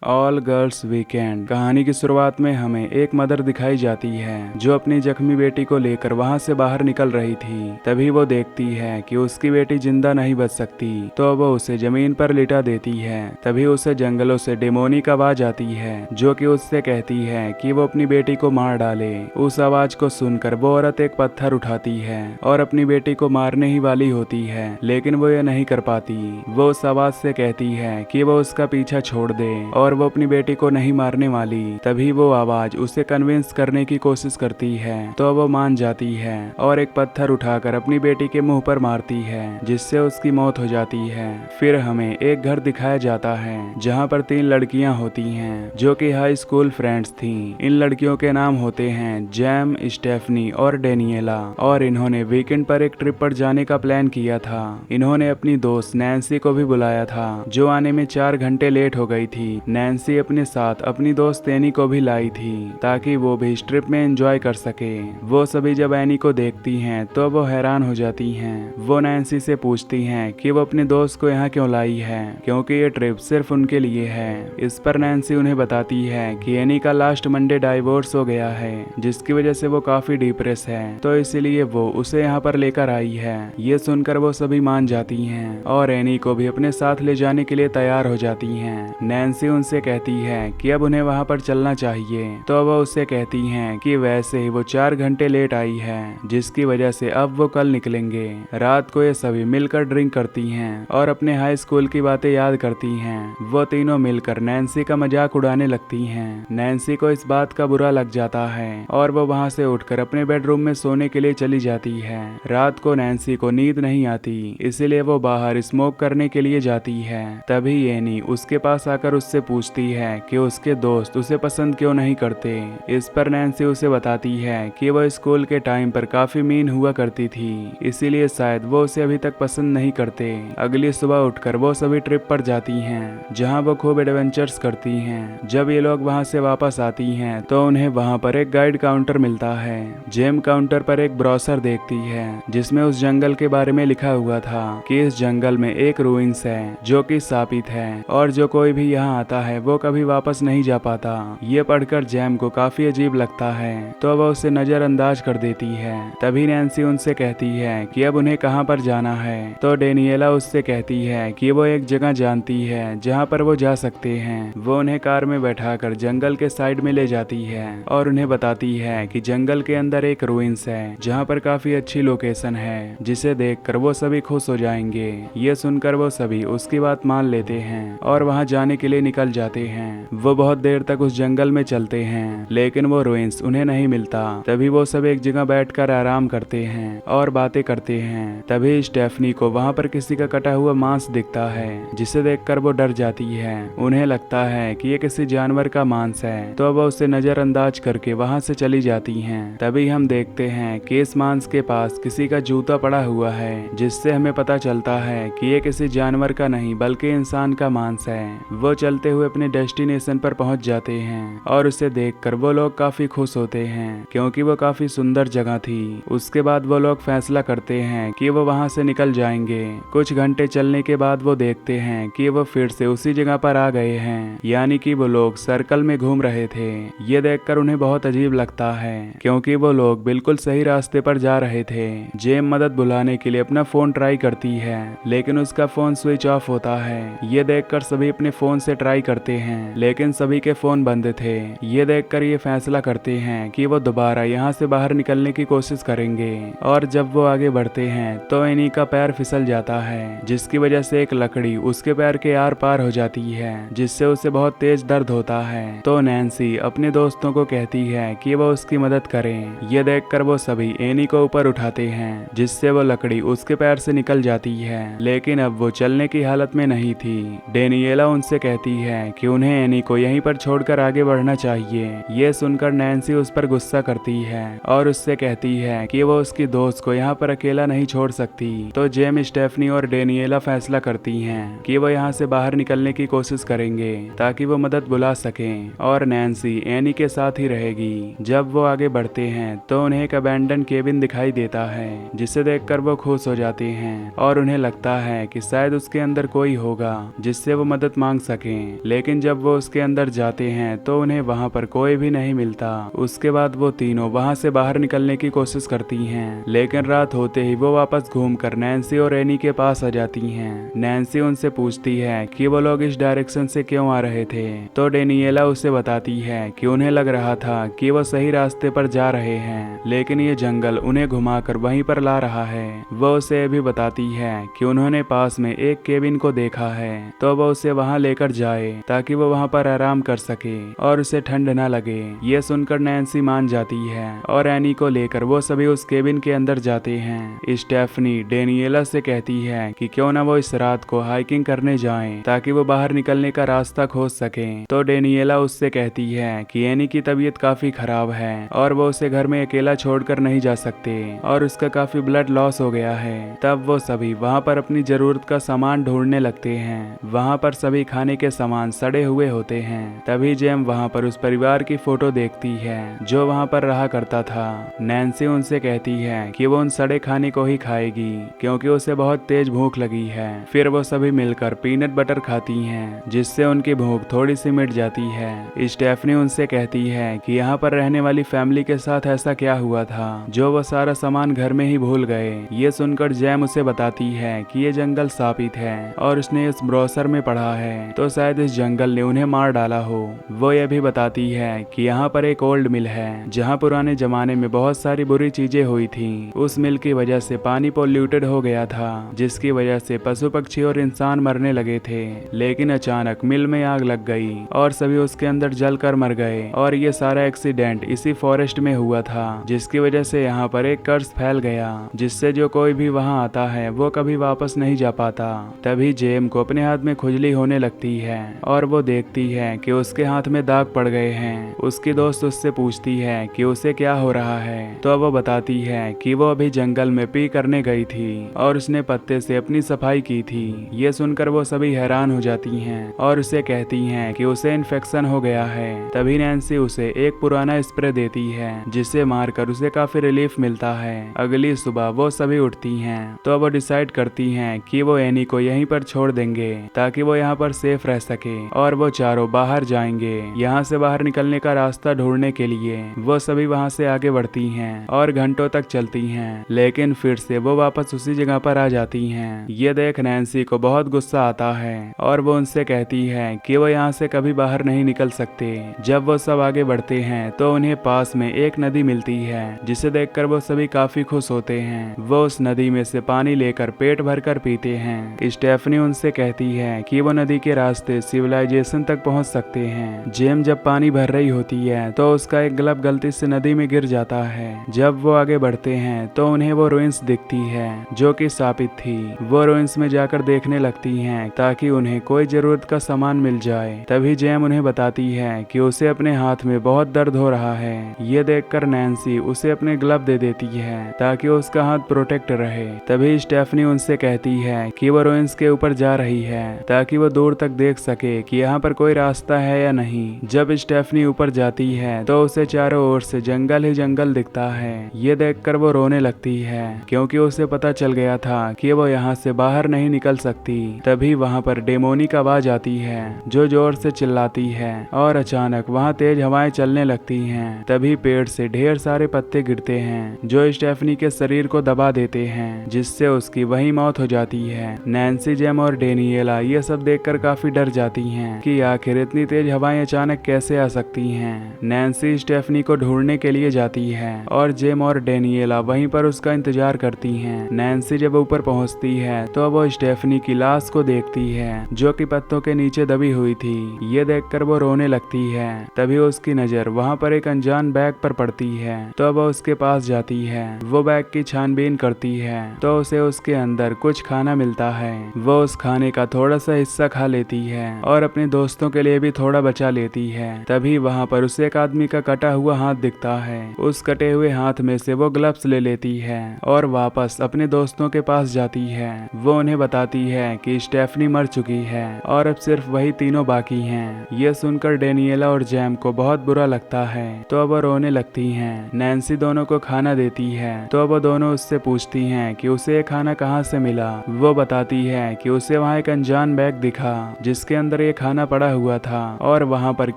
All girls weekend. कहानी की शुरुआत में हमें एक मदर दिखाई जाती है जो अपनी जख्मी बेटी को लेकर वहां से बाहर निकल रही थी। तभी वो देखती है कि उसकी बेटी जिंदा नहीं बच सकती, तो वो उसे जमीन पर लिटा देती है। तभी उसे जंगलों से डेमोनिक आवाज आती है जो कि उससे कहती है कि वो अपनी बेटी को मार डाले। उस आवाज को सुनकर वो औरत एक पत्थर उठाती है और अपनी बेटी को मारने ही वाली होती है, लेकिन वो ये नहीं कर पाती। वो उस आवाज से कहती है कि वो उसका पीछा छोड़ दे और वो अपनी बेटी को नहीं मारने वाली। तभी वो आवाज उसे कन्विंस करने की कोशिश करती है, तो वो मान जाती है और एक पत्थर उठाकर अपनी बेटी के मुंह पर मारती है, जिससे उसकी मौत हो जाती है। फिर हमें एक घर दिखाया जाता है जहाँ पर 3 लड़कियां होती हैं जो कि हाई स्कूल फ्रेंड्स थीं। इन लड़कियों के नाम होते हैं जैम, स्टेफनी और डेनियला, और इन्होंने वीकेंड पर एक ट्रिप पर जाने का प्लान किया था। इन्होंने अपनी दोस्त नैन्सी को भी बुलाया था जो आने में 4 घंटे लेट हो गई थी। नैन्सी अपने साथ अपनी दोस्त एनी को भी लाई थी ताकि वो भी इस ट्रिप में एंजॉय कर सके। वो सभी जब एनी को देखती हैं तो वो हैरान हो जाती हैं। वो नैन्सी से पूछती हैं कि वो अपने दोस्त को यहाँ क्यों लाई है, क्योंकि ये ट्रिप सिर्फ उनके लिए है। इस पर नैन्सी उन्हें बताती है कि एनी का लास्ट मंडे डाइवोर्स हो गया है, जिसकी वजह से वो काफी डिप्रेस है, तो इसीलिए वो उसे यहाँ पर लेकर आई है। ये सुनकर वो सभी मान जाती हैं और एनी को भी अपने साथ ले जाने के लिए तैयार हो जाती हैं। नैन्सी उनसे कहती है कि अब उन्हें वहाँ पर चलना चाहिए, तो वो उससे कहती हैं कि वैसे ही वो 4 घंटे लेट आई है, जिसकी वजह से अब वो कल निकलेंगे। रात को ये सभी मिलकर ड्रिंक करती हैं और अपने हाई स्कूल की बातें याद करती हैं। वो तीनों मिलकर नैन्सी का मजाक उड़ाने लगती हैं। नैन्सी को इस बात का बुरा लग जाता है और वो वहाँ से उठकर अपने बेडरूम में सोने के लिए चली जाती है। रात को नैन्सी को नींद नहीं आती, इसीलिए वो बाहर स्मोक करने के लिए जाती है। तभी एनी उसके पास आकर उससे पूछती है कि उसके दोस्त उसे पसंद क्यों नहीं करते। इस पर नैन्सी उसे बताती है कि वो स्कूल के टाइम पर काफी मीन हुआ करती थी, इसीलिए शायद वो उसे अभी तक पसंद नहीं करते। अगली सुबह उठकर वो सभी ट्रिप पर जाती हैं जहां वो खूब एडवेंचर्स करती हैं। जब ये लोग वहां से वापस आती हैं तो उन्हें वहां पर एक गाइड काउंटर मिलता है। जेम काउंटर पर एक ब्रोशर देखती है जिसमें उस जंगल के बारे में लिखा हुआ था कि इस जंगल में एक रूइंस है जो कि शापित है और जो कोई भी यहाँ आता है वो कभी वापस नहीं जा पाता। ये पढ़कर जैम को काफी अजीब लगता है, तो वह उसे नजरअंदाज कर देती है। तभी नैन्सी उनसे कहती है कि अब उन्हें कहाँ पर जाना है, तो डेनियला उससे कहती है कि वो एक जगह जानती है जहाँ पर वो जा सकते हैं। वो उन्हें कार में बैठाकर जंगल के साइड में ले जाती है और उन्हें बताती है कि जंगल के अंदर एक रूइंस है जहाँ पर काफी अच्छी लोकेशन है, जिसे देखकर वो सभी खुश हो जाएंगे। ये सुनकर वो सभी उसकी बात मान लेते हैं और वहाँ जाने के लिए निकल जाते हैं। वो बहुत देर तक उस जंगल में चलते हैं, लेकिन वो रूइंस उन्हें नहीं मिलता। तभी वो सब एक जगह बैठकर आराम करते हैं और बातें करते हैं। तभी स्टेफनी को वहाँ पर किसी का कटा हुआ मांस दिखता है, जिसे देखकर वो डर जाती है। उन्हें लगता है कि ये किसी जानवर का मांस है, तो वो उसे नजरअंदाज करके वहाँ से चली जाती हैं। तभी हम देखते हैं कि इस मांस के पास किसी का जूता पड़ा हुआ है, जिससे हमें पता चलता है कि ये किसी जानवर का नहीं बल्कि इंसान का मांस है। वो चलते हुए अपने डेस्टिनेशन पर पहुंच जाते हैं और उसे देखकर वो लोग काफी खुश होते हैं क्योंकि वो काफी सुंदर जगह थी। उसके बाद वो लोग फैसला करते हैं कि वो वहां से निकल जाएंगे। कुछ घंटे चलने के बाद वो देखते हैं कि वो फिर से उसी जगह पर आ गए हैं, यानी कि वो लोग सर्कल में घूम रहे थे। ये देखकर उन्हें बहुत अजीब लगता है क्योंकि वो लोग बिल्कुल सही रास्ते पर जा रहे थे। जेम मदद बुलाने के लिए अपना फोन ट्राई करती है, लेकिन उसका फोन स्विच ऑफ होता है। ये देखकर सभी अपने फोन से ट्राई करते हैं, लेकिन सभी के फोन बंद थे। ये देखकर ये फैसला करते हैं कि वो दोबारा यहाँ से बाहर निकलने की कोशिश करेंगे। और जब वो आगे बढ़ते हैं तो एनी का पैर फिसल जाता है, जिसकी वजह से एक लकड़ी उसके पैर के आर पार हो जाती है, जिससे उसे बहुत तेज दर्द होता है। तो नैन्सी अपने दोस्तों को कहती है कि वो उसकी मदद करें। ये देखकर वो सभी एनी को ऊपर उठाते हैं, जिससे वो लकड़ी उसके पैर से निकल जाती है, लेकिन अब वो चलने की हालत में नहीं थी। डेनियला उनसे कहती है कि उन्हें एनी को यहीं पर छोड़कर आगे बढ़ना चाहिए। ये सुनकर नैन्सी उस पर गुस्सा करती है और उससे कहती है कि वो उसकी दोस्त को यहाँ पर अकेला नहीं छोड़ सकती। तो जेम, स्टेफनी और डेनियला फैसला करती हैं कि वो यहाँ से बाहर निकलने की कोशिश करेंगे ताकि वो मदद बुला सकें, और नैन्सी एनी के साथ ही रहेगी। जब वो आगे बढ़ते हैं तो उन्हें एक अबैंडन केबिन दिखाई देता है, जिसे देखकर वो खुश हो जाते हैं और उन्हें लगता है कि शायद उसके अंदर कोई होगा जिससे वो मदद मांग सकें। लेकिन जब वो उसके अंदर जाते हैं तो उन्हें वहाँ पर कोई भी नहीं मिलता। उसके बाद वो तीनों वहाँ से बाहर निकलने की कोशिश करती हैं, लेकिन रात होते ही वो वापस घूमकर नैन्सी और एनी के पास आ जाती हैं। नैन्सी उनसे पूछती है कि वो लोग इस डायरेक्शन से क्यों आ रहे थे, तो डेनियला उसे बताती है कि उन्हें लग रहा था कि वो सही रास्ते पर जा रहे हैं, लेकिन ये जंगल उन्हें घुमाकर वहीं पर ला रहा है। वो उसे भी बताती है कि उन्होंने पास में एक केबिन को देखा है, तो वो उसे वहां लेकर जाए ताकि वो वहां पर आराम कर सके और उसे ठंड न लगे। ये सुनकर नैन्सी मान जाती है और एनी को लेकर वो सभी उस केबिन के अंदर जाते हैं। स्टेफनी डेनियला से कहती है कि क्यों ना वो इस रात को हाइकिंग करने जाएं ताकि वो बाहर निकलने का रास्ता खोज सके। तो डेनियला उससे कहती है कि एनी की तबीयत काफी खराब है और वो उसे घर में अकेला छोड़कर नहीं जा सकते और उसका काफी ब्लड लॉस हो गया है। तब वो सभी वहाँ पर अपनी जरूरत का सामान ढूंढने लगते हैं। वहाँ पर सभी खाने के सामान सड़े हुए होते हैं। तभी जेम वहाँ पर उस परिवार की फोटो देखती है जो वहाँ पर रहा करता था। नैन्सी उनसे कहती है कि वो उन सड़े खाने को ही खाएगी क्योंकि उसे बहुत तेज भूख लगी है। फिर वो सभी मिलकर पीनट बटर खाती हैं, जिससे उनकी भूख थोड़ी सी मिट जाती है। स्टेफनी उनसे कहती है कि यहाँ पर रहने वाली फैमिली के साथ ऐसा क्या हुआ था जो वो सारा सामान घर में ही भूल गए। ये सुनकर जैम उसे बताती है कि ये जंगल शापित है और उसने इस ब्रोशर में पढ़ा है, तो शायद इस जंगल ने उन्हें मार डाला हो। वो ये भी बताती है कि यहाँ पर एक ओल्ड मिल है जहाँ पुराने जमाने में बहुत सारी बुरी चीजें हुई थी। उस मिल की वजह से पानी पोल्यूटेड हो गया था, जिसकी वजह से पशु पक्षी और इंसान मरने लगे थे। लेकिन अचानक मिल में आग लग गई और सभी उसके अंदर जलकर मर गए और ये सारा एक्सीडेंट इसी फॉरेस्ट में हुआ था, जिसकी वजह से यहाँ पर एक कर्स फैल गया जिससे जो कोई भी वहाँ आता है वो कभी वापस नहीं जा पाता। तभी जेम को अपने हाथ में खुजली होने लगती है और वो देखती है कि उसके हाथ में दाग पड़ गए हैं। उसकी दोस्त उससे पूछती है कि उसे क्या हो रहा है, तो वो बताती है कि वो अभी जंगल में पी करने गई थी और उसने पत्ते से अपनी सफाई की थी। ये सुनकर वो सभी हैरान हो जाती हैं और उसे कहती हैं कि उसे इन्फेक्शन हो गया है। तभी नैन्सी उसे एक पुराना स्प्रे देती है जिसे मारकर उसे काफी रिलीफ मिलता है। अगली सुबह वो सभी उठती हैं तो वो डिसाइड करती हैं कि वो एनी को यहीं पर छोड़ देंगे ताकि वो यहाँ पर सेफ रह सके और वो चारों बाहर जाएंगे। यहाँ से बाहर निकलने का रास्ता ढूंढने के लिए वो सभी वहाँ से आगे बढ़ती हैं और घंटों तक चलती हैं, लेकिन फिर से वो वापस उसी जगह पर आ जाती हैं। ये देख नैन्सी को बहुत गुस्सा आता है और वो उनसे कहती है कि वो यहाँ से कभी बाहर नहीं निकल सकते। जब वो सब आगे बढ़ते हैं तो उन्हें पास में एक नदी मिलती है जिसे देखकर वो सभी काफी खुश होते हैं। वो उस नदी में से पानी लेकर पेट भरकर पीते हैं। स्टेफनी उनसे कहती है कि वो नदी के रास्ते सिविलाइजेशन तक पहुंच सकते हैं। जेम जब पानी भर रही होती है तो उसका एक ग्लब गलती से नदी में गिर जाता है। जब वो आगे बढ़ते हैं तो उन्हें वो रुइंस दिखती है जो कि शापित थी। वो रुइंस में जाकर देखने लगती हैं ताकि उन्हें कोई जरूरत का सामान मिल जाए। तभी जेम उन्हें बताती है कि उसे अपने हाथ में बहुत दर्द हो रहा है। ये देखकर नैन्सी उसे अपने ग्लव दे देती है ताकि उसका हाथ प्रोटेक्ट रहे। तभी स्टेफनी उनसे कहती है कि वो रुइंस के ऊपर जा रही है ताकि वो दूर तक देख सके कि यहाँ पर कोई रास्ता है या नहीं। जब स्टेफनी ऊपर जाती है तो उसे चारों ओर से जंगल ही जंगल दिखता है। ये देखकर वो रोने लगती है क्योंकि उसे पता चल गया था कि वो यहाँ से बाहर नहीं निकल सकती। तभी वहाँ पर डेमोनिक आवाज आती है जो जोर से चिल्लाती है और अचानक वहाँ तेज हवाएं चलने लगती हैं। तभी पेड़ से ढेर सारे पत्ते गिरते हैं जो स्टेफनी के शरीर को दबा देते हैं, जिससे उसकी वही मौत हो जाती है। नैन्सी, जेम और डेनियला ये सब देखकर काफी डर जाती हैं कि आखिर इतनी तेज हवाएं अचानक कैसे आ सकती हैं। नैन्सी स्टेफनी को ढूंढने के लिए जाती है और जेम और डेनियला वहीं पर उसका इंतजार करती हैं। नैन्सी जब ऊपर पहुंचती है तो वो स्टेफनी की लाश को देखती है जो कि पत्तों के नीचे दबी हुई थी। ये देखकर वो रोने लगती है। तभी उसकी नजर वहाँ पर एक अनजान बैग पर पड़ती है तो वो उसके पास जाती है। वो बैग की छानबीन करती है तो उसे उसके अंदर कुछ खाना मिलता है। वो उस खाने का थोड़ा सा हिस्सा खा लेती है और अपने दोस्तों के लिए भी थोड़ा बचा लेती है। तभी वहाँ पर उसे एक आदमी का कटा हुआ हाथ दिखता है। उस कटे हुए हाथ में से वो ग्लव्स ले लेती है और वापस अपने दोस्तों के पास जाती है। वो उन्हें बताती है कि स्टेफनी मर चुकी है और अब सिर्फ वही तीनों बाकी हैं। ये सुनकर डेनियला और जैम को बहुत बुरा लगता है तो वो रोने लगती हैं। नैन्सी दोनों को खाना देती है तो वो दोनों उससे पूछती हैं कि उसे ये खाना कहाँ से मिला। वो बताती है कि उसे वहाँ एक अनजान बैग दिखा जिसके अंदर ये खाना पड़ा हुआ था और वहाँ पर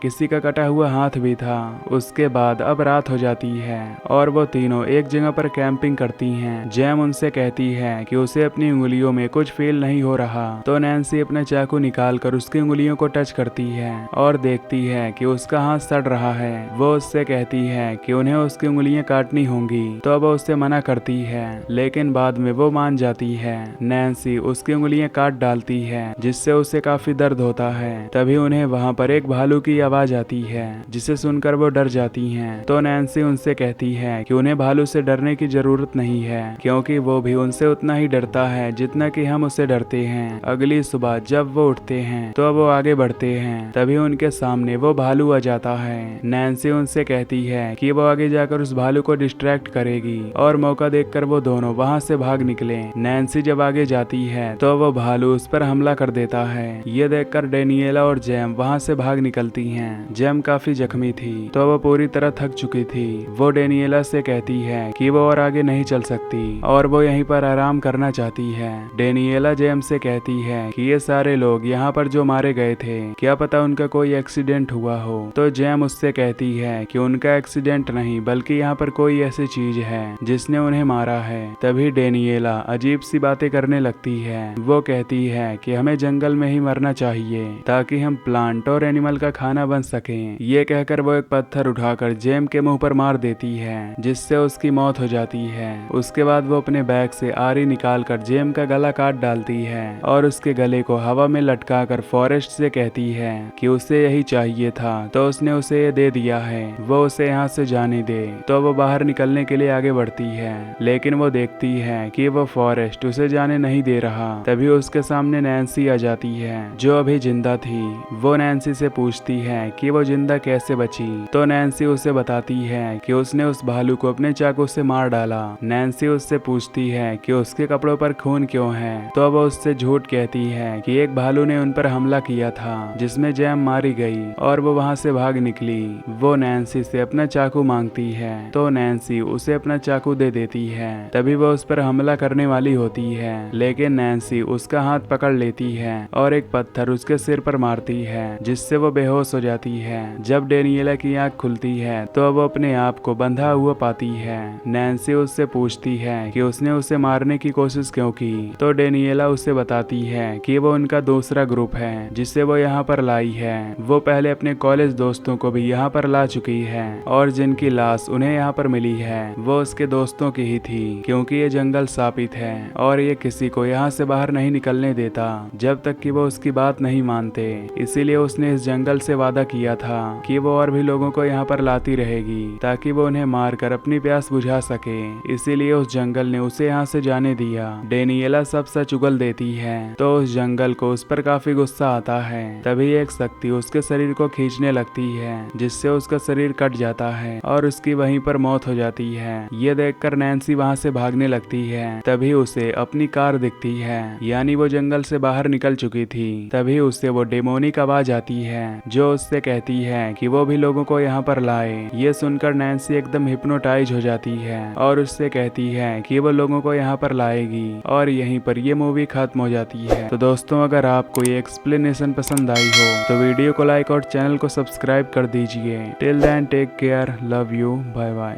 किसी का कटा हुआ हाथ भी था। उसके बाद अब रात हो जाती है और वो तीनों एक जगह पर कैंपिंग करती हैं। जैम उनसे कहती है कि उसे अपनी उंगलियों में कुछ फील नहीं हो रहा, तो नैन्सी अपना चाकू निकाल कर उसकी उंगलियों को टच करती है और देखती है कि उसका हाथ सड़ रहा है। वो उससे कहती है कि उन्हें उसकी उंगलियां काटनी होंगी, तो वो उससे मना करती है, लेकिन बाद में वो मान जाती है। नैन्सी उसकी उंगलियां काट डालती है, जिससे उसे काफी दर्द होता है। तभी उन्हें वहाँ पर एक भालू की आवाज आती है, जिसे सुनकर वो डर जाती हैं। तो नैन्सी उनसे कहती है कि उन्हें भालू से डरने की जरूरत नहीं है, क्योंकि वो भी उनसे उतना ही डरता है जितना कि हम उससे डरते हैं। अगली सुबह जब वो उठते हैं तो वो आगे बढ़ते हैं, तभी उनके सामने वो भालू आ जाता है। नैन्सी उनसे कहती है कि वो आगे जाकर उस भालू को डिस्ट्रैक्ट करेगी और मौका देखकर वो दोनों वहाँ से भाग निकले। नैन्सी जब आगे जाती है तो वो भालू उस पर हमला कर देता है। ये देखकर डेनियला और जैम वहाँ से भाग निकलती हैं। जैम काफी जख्मी थी, तो वो पूरी तरह थक चुकी थी। वो डेनियला से कहती है कि वो और आगे नहीं चल सकती और वो यहीं पर आराम करना चाहती है। डेनियला जैम से कहती है कि ये सारे लोग यहाँ पर जो मारे गए थे, क्या पता उनका कोई एक्सीडेंट हुआ हो। तो जैम उससे कहती है कि उनका एक्सीडेंट नहीं, बल्कि यहाँ पर कोई ऐसी चीज है जिसने उन्हें मारा है। तभी डेनियला अजीब सी बातें करने लगती है। वो कहती है कि हमें जंगल में ही मरना चाहिए ताकि हम प्लांट और एनिमल का खाना बन सकें। ये कहकर वो एक पत्थर उठाकर जैम के मुंह पर मार देती है, जिससे उसकी मौत हो जाती है। उसके बाद वो अपने बैग से आरी निकालकर जैम का गला काट डालती है और उसके गले को हवा में लटकाकर फॉरेस्ट से कहती है कि उसे यही चाहिए था, तो उसने उसे ये दे दिया है, वो उसे यहाँ से जाने दे। तो वो बाहर निकलने के लिए आगे बढ़ती है, लेकिन वो देखती है कि वो फॉरेस्ट उसे जाने नहीं दे रहा। तभी उसके सामने नैन्सी आ जाती है, जो अभी जिंदा थी। वो नैन्सी से पूछती है कि वो जिंदा कैसे बची। तो नैन्सी उसे बताती है कि उसने उस भालू को अपने चाकू से मार डाला। नैन्सी उससे पूछती है कि उसके कपड़ों पर खून क्यों है। तो वो उससे झूठ कहती है कि एक भालू ने उन पर हमला किया था, जिसमें जैम मारी गई और वो वहाँ से भाग निकली। वो नैन्सी से अपना चाकू मांगती है, तो नैन्सी उसे अपना चाकू दे देती है। तभी वो उस पर हमला करने वाली होती है, लेकिन नैन्सी उसका हाथ पकड़ लेती है और एक पत्थर उसके सिर पर मारती है, जिससे वो बेहोश हो जाती है। जब डेनियला की आंख खुलती है तो वो अपने आप को बंधा हुआ पाती है। नैन्सी उससे पूछती है कि उसने उसे मारने की कोशिश क्यों की। तो डेनियला उसे बताती है कि वो उनका दूसरा ग्रुप है, जिसे वो यहाँ पर लाई है। वो पहले अपने कॉलेज दोस्तों को भी यहाँ पर ला चुकी है और जिनकी लाश उन्हें यहाँ पर मिली है वो उसके दोस्तों की ही थी, क्योंकि ये जंगल शापित है और ये किसी को यहाँ से बाहर नहीं निकलने देता जब तक कि वो उसकी बात नहीं मानते। इसीलिए उसने इस जंगल से वादा किया था कि वो और भी लोगों को यहाँ पर लाती रहेगी, ताकि वो उन्हें मारकर अपनी प्यास बुझा सके। इसीलिए उस जंगल ने उसे यहाँ से जाने दिया। डेनियला सब सच उगल देती है, तो उस जंगल को उस पर काफी गुस्सा आता है। तभी एक शक्ति उसके शरीर को खींचने लगती है, जिससे उसका शरीर कट जाता है और उसकी वहीं पर मौत हो जाती है। ये देखकर नैन्सी वहाँ से भागने लगती है। तभी उसे अपनी कार दिखती है, यानी वो जंगल से बाहर निकल चुकी थी। तभी उसे वो डेमोनिक आवाज आती है, जो उससे कहती है कि वो भी लोगों को यहाँ पर लाए। ये सुनकर नैन्सी एकदम हिप्नोटाइज हो जाती है और उससे कहती है कि वो लोगों को यहाँ पर लाएगी, और यहीं पर ये मूवी खत्म हो जाती है। तो दोस्तों, अगर आपको ये एक्सप्लेनेशन पसंद आई हो तो वीडियो को लाइक और चैनल को सब्सक्राइब कर दीजिए। Till then take care, love you, bye bye.